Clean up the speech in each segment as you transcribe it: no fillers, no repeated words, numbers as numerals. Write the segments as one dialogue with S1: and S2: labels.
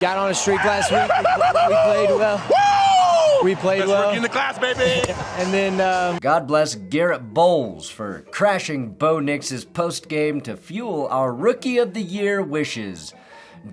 S1: Got on a streak last week. We played well. We played well.
S2: In the class, baby.
S1: And then
S3: God bless Garrett Bowles for crashing Bo Nix's postgame to fuel our Rookie of the Year wishes.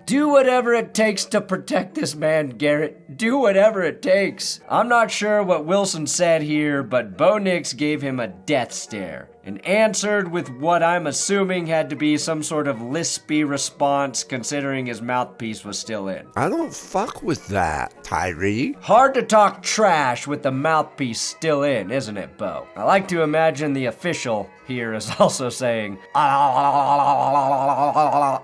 S3: Do whatever it takes to protect this man, Garrett. Do whatever it takes. I'm not sure what Wilson said here, but Bo Nix gave him a death stare and answered with what I'm assuming had to be some sort of lispy response considering his mouthpiece was still in.
S2: I don't fuck with that, Tyree.
S3: Hard to talk trash with the mouthpiece still in, isn't it, Bo? I like to imagine the official here is also saying,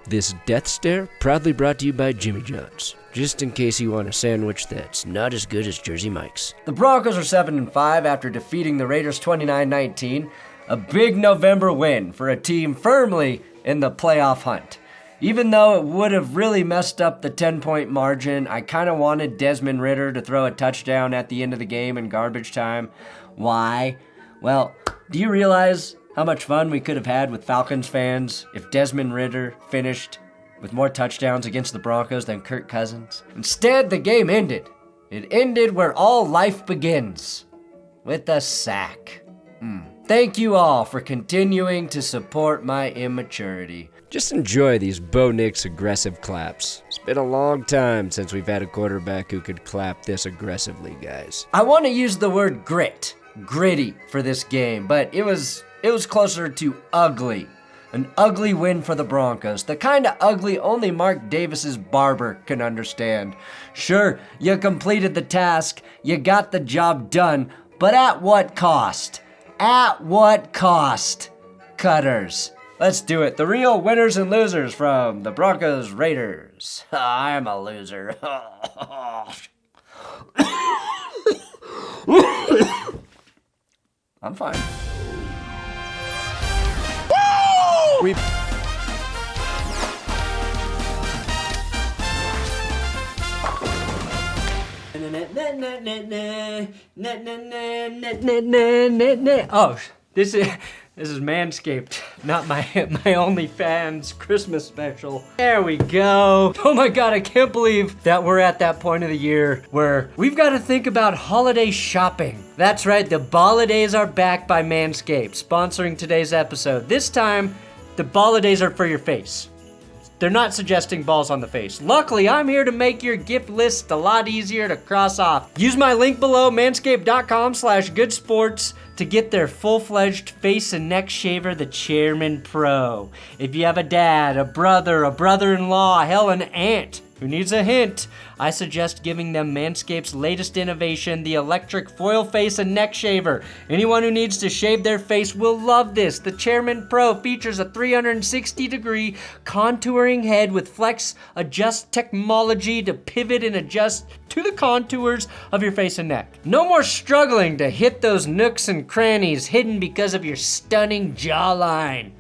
S4: This death stare proudly brought to you by Jimmy John's. Just in case you want a sandwich that's not as good as Jersey Mike's.
S3: The Broncos are 7-5 after defeating the Raiders 29-19. A big November win for a team firmly in the playoff hunt. Even though it would have really messed up the 10-point margin, I kind of wanted Desmond Ridder to throw a touchdown at the end of the game in garbage time. Why? Well, do you realize how much fun we could have had with Falcons fans if Desmond Ridder finished with more touchdowns against the Broncos than Kirk Cousins? Instead, the game ended. It ended where all life begins, with a sack. Thank you all for continuing to support my immaturity.
S4: Just enjoy these Bo Nix aggressive claps. It's been a long time since we've had a quarterback who could clap this aggressively, guys.
S3: I want to use the word gritty for this game, but it was closer to ugly. An ugly win for the Broncos. The kind of ugly only Mark Davis's barber can understand. Sure, you completed the task, you got the job done, but at what cost? At what cost? Cutters. Let's do it. The real winners and losers from the Broncos Raiders. I'm a loser. I'm fine.
S1: we
S3: Oh, this is Manscaped, not my OnlyFans Christmas special. There we go. Oh my God, I can't believe that we're at that point of the year where we've got to think about holiday shopping. That's right, the Balladays are back by Manscaped, sponsoring today's episode. This time, the Balladays are for your face. They're not suggesting balls on the face. Luckily, I'm here to make your gift list a lot easier to cross off. Use my link below, manscaped.com/goodsports, to get their full-fledged face and neck shaver, the Chairman Pro. If you have a dad, a brother-in-law, hell, an aunt who needs a hint, I suggest giving them Manscaped's latest innovation, the electric foil face and neck shaver. Anyone who needs to shave their face will love this. The Chairman Pro features a 360-degree contouring head with flex adjust technology to pivot and adjust to the contours of your face and neck. No more struggling to hit those nooks and crannies hidden because of your stunning jawline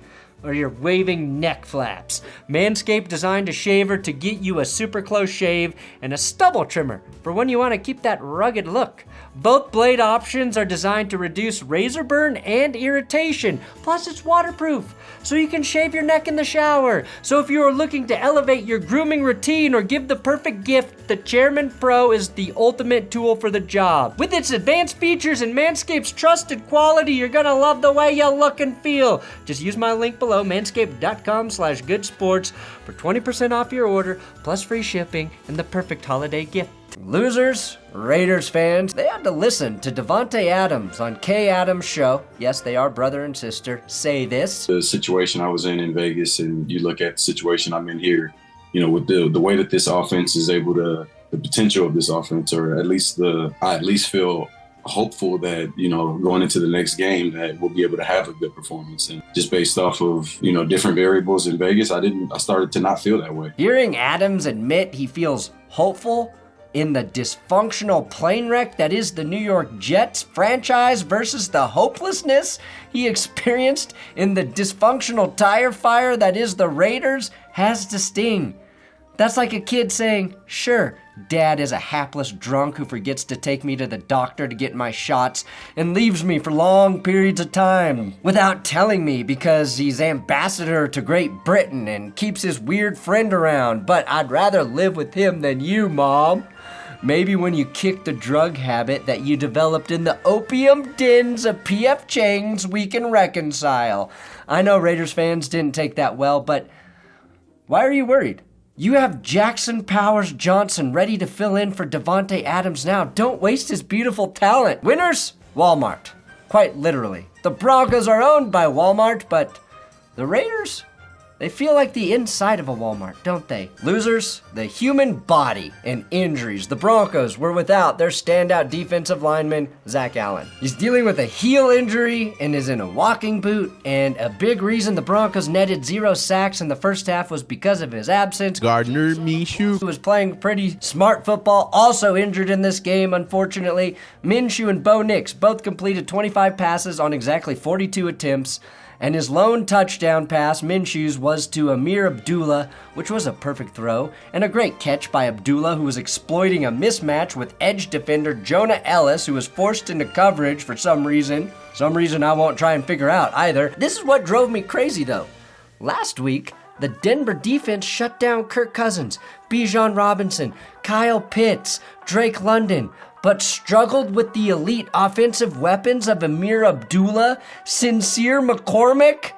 S3: or your waving neck flaps. Manscaped designed a shaver to get you a super close shave and a stubble trimmer for when you want to keep that rugged look. Both blade options are designed to reduce razor burn and irritation. Plus, it's waterproof, so you can shave your neck in the shower. So if you are looking to elevate your grooming routine or give the perfect gift, the Chairman Pro is the ultimate tool for the job. With its advanced features and Manscaped's trusted quality, you're gonna love the way you look and feel. Just use my link below, manscaped.com/goodsports, for 20% off your order, plus free shipping and the perfect holiday gift. Losers, Raiders fans, they had to listen to Davante Adams on Kay Adams' show. Yes, they are brother and sister. Say this.
S5: The situation I was in Vegas, and you look at the situation I'm in here, you know, with the way that this offense is able to, the potential of this offense, or at least I at least feel hopeful that, you know, going into the next game that we'll be able to have a good performance. And just based off of, you know, different variables in Vegas, I started to not feel that way.
S3: Hearing Adams admit he feels hopeful in the dysfunctional plane wreck that is the New York Jets franchise versus the hopelessness he experienced in the dysfunctional tire fire that is the Raiders has to sting. That's like a kid saying, sure, Dad is a hapless drunk who forgets to take me to the doctor to get my shots and leaves me for long periods of time without telling me because he's ambassador to Great Britain and keeps his weird friend around, but I'd rather live with him than you, Mom. Maybe when you kick the drug habit that you developed in the opium dens of P.F. Chang's, we can reconcile. I know Raiders fans didn't take that well, but why are you worried? You have Jackson Powers Johnson ready to fill in for Davante Adams now. Don't waste his beautiful talent. Winners? Walmart. Quite literally. The Broncos are owned by Walmart, but the Raiders? They feel like the inside of a Walmart, don't they? Losers, the human body and injuries. The Broncos were without their standout defensive lineman, Zach Allen. He's dealing with a heel injury and is in a walking boot, and a big reason the Broncos netted 0 sacks in the first half was because of his absence.
S2: Gardner Minshew,
S3: Who was playing pretty smart football, also injured in this game, unfortunately. Minshew and Bo Nix both completed 25 passes on exactly 42 attempts. And his lone touchdown pass, Minshew's, was to Amir Abdullah, which was a perfect throw, and a great catch by Abdullah, who was exploiting a mismatch with edge defender Jonah Ellis, who was forced into coverage for some reason. Some reason I won't try and figure out either. This is what drove me crazy, though. Last week, the Denver defense shut down Kirk Cousins, Bijan Robinson, Kyle Pitts, Drake London, but struggled with the elite offensive weapons of Amir Abdullah, Sincere McCormick,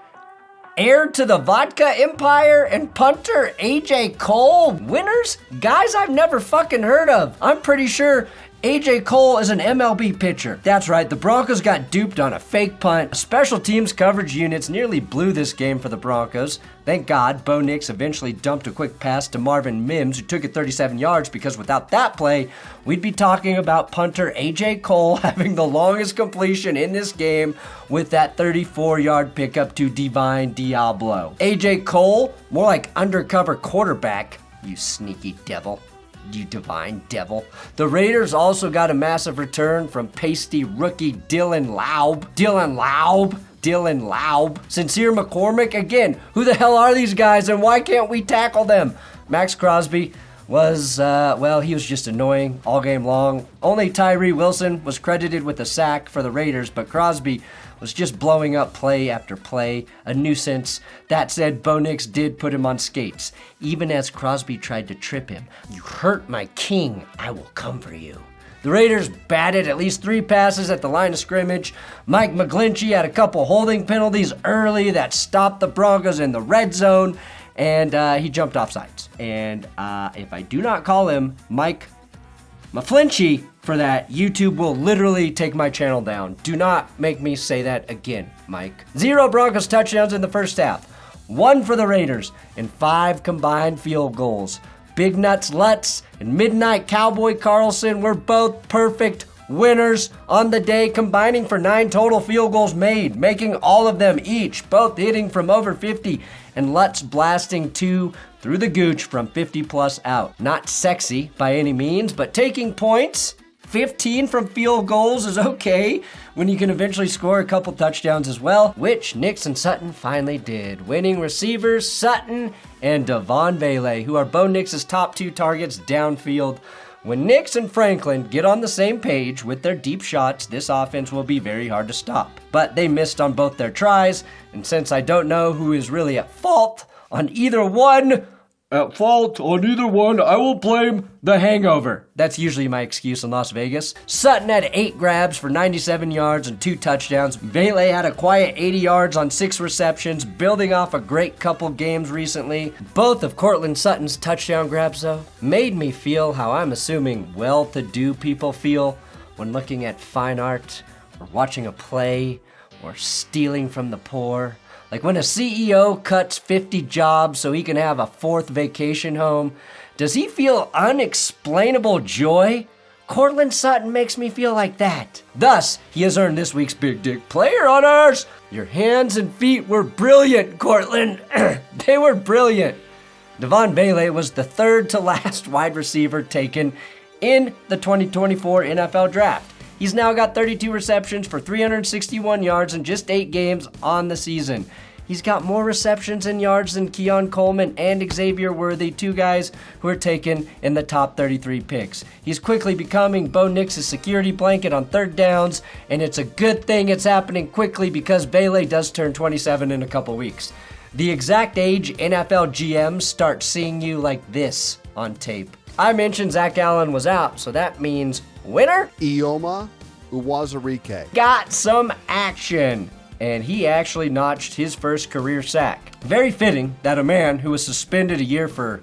S3: heir to the vodka empire, and punter AJ Cole. Winners? Guys I've never fucking heard of. I'm pretty sure AJ Cole is an MLB pitcher. That's right, the Broncos got duped on a fake punt. Special teams coverage units nearly blew this game for the Broncos. Thank God, Bo Nix eventually dumped a quick pass to Marvin Mims, who took it 37 yards, because without that play, we'd be talking about punter AJ Cole having the longest completion in this game with that 34-yard pickup to Divine Diablo. AJ Cole, more like undercover quarterback, you sneaky devil. You divine devil. The Raiders also got a massive return from pasty rookie Dylan Laub. Sincere McCormick, again, who the hell are these guys and why can't we tackle them? Maxx Crosby was, he was just annoying all game long. Only Tyree Wilson was credited with a sack for the Raiders, but Crosby was just blowing up play after play, a nuisance. That said, Bo Nix did put him on skates, even as Crosby tried to trip him. You hurt my king, I will come for you. The Raiders batted at least 3 passes at the line of scrimmage. Mike McGlinchey had a couple holding penalties early that stopped the Broncos in the red zone, and he jumped off sides. And if I do not call him Mike McFlinchy for that, YouTube will literally take my channel down. Do not make me say that again, Mike. 0 Broncos touchdowns in the first half. 1 for the Raiders, and 5 combined field goals. Big Nuts Lutz and Midnight Cowboy Carlson were both perfect winners on the day, combining for 9 total field goals made, making all of them each, both hitting from over 50, and Lutz blasting 2 through the gooch from 50 plus out. Not sexy by any means, but taking points, 15 from field goals is okay when you can eventually score a couple touchdowns as well, which Nix and Sutton finally did. Winning receivers Sutton and Devaughn Vele, who are Bo Nix's top 2 targets downfield. When Nix and Franklin get on the same page with their deep shots, this offense will be very hard to stop. But they missed on both their tries, and since I don't know who is really at fault on either one, I will blame the hangover. That's usually my excuse in Las Vegas. Sutton had 8 grabs for 97 yards and 2 touchdowns. Vele had a quiet 80 yards on 6 receptions, building off a great couple games recently. Both of Courtland Sutton's touchdown grabs, though, made me feel how I'm assuming well-to-do people feel when looking at fine art or watching a play or stealing from the poor. Like when a CEO cuts 50 jobs so he can have a 4th vacation home, does he feel unexplainable joy? Courtland Sutton makes me feel like that. Thus, he has earned this week's Big Dick Player Honors. Your hands and feet were brilliant, Courtland. They were brilliant. Devaughn Vele was the 3rd to last wide receiver taken in the 2024 NFL Draft. He's now got 32 receptions for 361 yards in just 8 games on the season. He's got more receptions and yards than Keon Coleman and Xavier Worthy, 2 guys who are taken in the top 33 picks. He's quickly becoming Bo Nix's security blanket on third downs, and it's a good thing it's happening quickly because Vele does turn 27 in a couple weeks. The exact age NFL GMs start seeing you like this on tape. I mentioned Zach Allen was out, so that means winner
S6: Ioma Uwazurike
S3: got some action, and he actually notched his first career sack. Very fitting that a man who was suspended a year for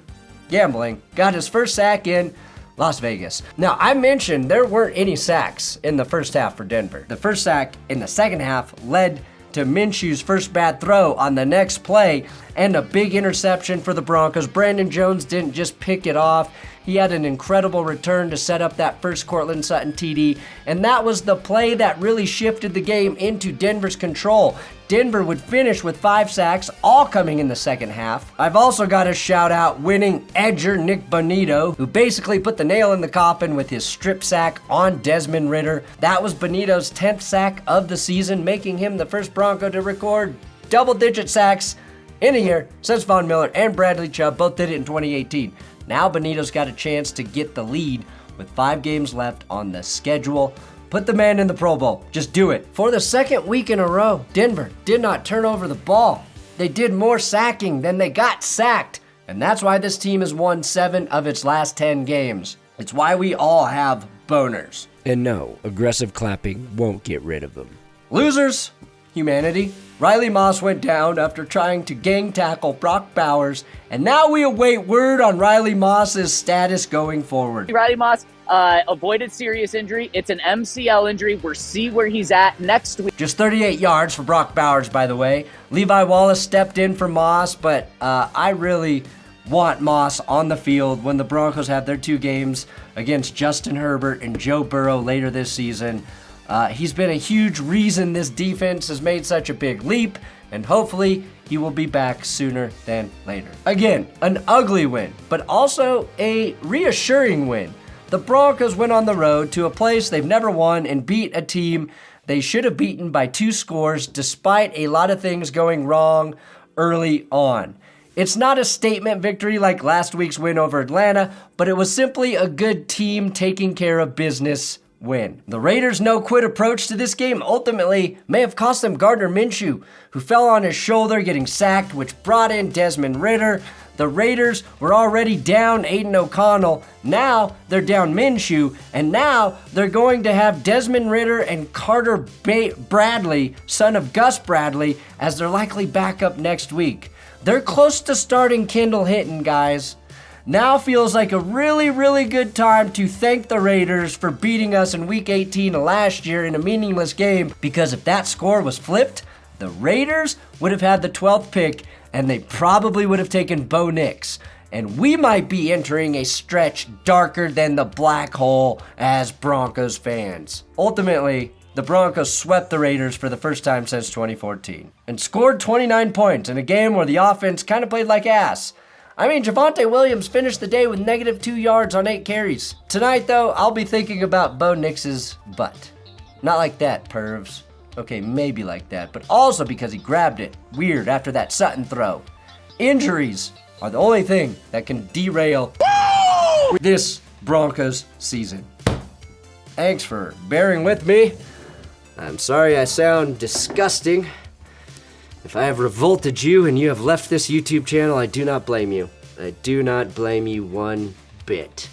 S3: gambling got his first sack in Las Vegas. Now, I mentioned there weren't any sacks in the first half for Denver. The first sack in the second half led to Minshew's first bad throw on the next play and a big interception for the Broncos. Brandon Jones didn't just pick it off. He had an incredible return to set up that first Courtland Sutton TD, and that was the play that really shifted the game into Denver's control. Denver would finish with 5 sacks, all coming in the second half. I've also got to shout out winning edger Nik Bonitto, who basically put the nail in the coffin with his strip sack on Desmond Ridder. That was Bonitto's 10th sack of the season, making him the first Bronco to record double-digit sacks in a year since Von Miller and Bradley Chubb both did it in 2018. Now Bonitto's got a chance to get the lead with 5 games left on the schedule. Put the man in the Pro Bowl. Just do it. For the second week in a row, Denver did not turn over the ball. They did more sacking than they got sacked. And that's why this team has won 7 of its last 10 games. It's why we all have boners.
S4: And no, aggressive clapping won't get rid of them.
S3: Losers, humanity. Riley Moss went down after trying to gang tackle Brock Bowers, and now we await word on Riley Moss's status going forward.
S7: Riley Moss avoided serious injury. It's an MCL injury. We'll see where he's at next week.
S3: Just 38 yards for Brock Bowers, by the way. Levi Wallace stepped in for Moss, but I really want Moss on the field when the Broncos have their 2 games against Justin Herbert and Joe Burrow later this season. He's been a huge reason this defense has made such a big leap, and hopefully he will be back sooner than later. Again, an ugly win, but also a reassuring win. The Broncos went on the road to a place they've never won and beat a team they should have beaten by 2 scores despite a lot of things going wrong early on. It's not a statement victory like last week's win over Atlanta, but it was simply a good team taking care of business win. The Raiders' no-quit approach to this game ultimately may have cost them Gardner Minshew, who fell on his shoulder getting sacked, which brought in Desmond Ridder. The Raiders were already down Aiden O'Connell. Now they're down Minshew, and now they're going to have Desmond Ridder and Carter Bradley, son of Gus Bradley, as their likely backup next week. They're close to starting Kendall Hinton, guys. Now feels like a really, really good time to thank the Raiders for beating us in Week 18 of last year in a meaningless game, because if that score was flipped, the Raiders would have had the 12th pick, and they probably would have taken Bo Nix. And we might be entering a stretch darker than the black hole as Broncos fans. Ultimately, the Broncos swept the Raiders for the first time since 2014 and scored 29 points in a game where the offense kind of played like ass. I mean, Javonte Williams finished the day with -2 yards on 8 carries. Tonight, though, I'll be thinking about Bo Nix's butt. Not like that, pervs. Okay, maybe like that, but also because he grabbed it weird after that Sutton throw. Injuries are the only thing that can derail this Broncos season. Thanks for bearing with me. I'm sorry I sound disgusting. If I have revolted you and you have left this YouTube channel, I do not blame you. I do not blame you one bit.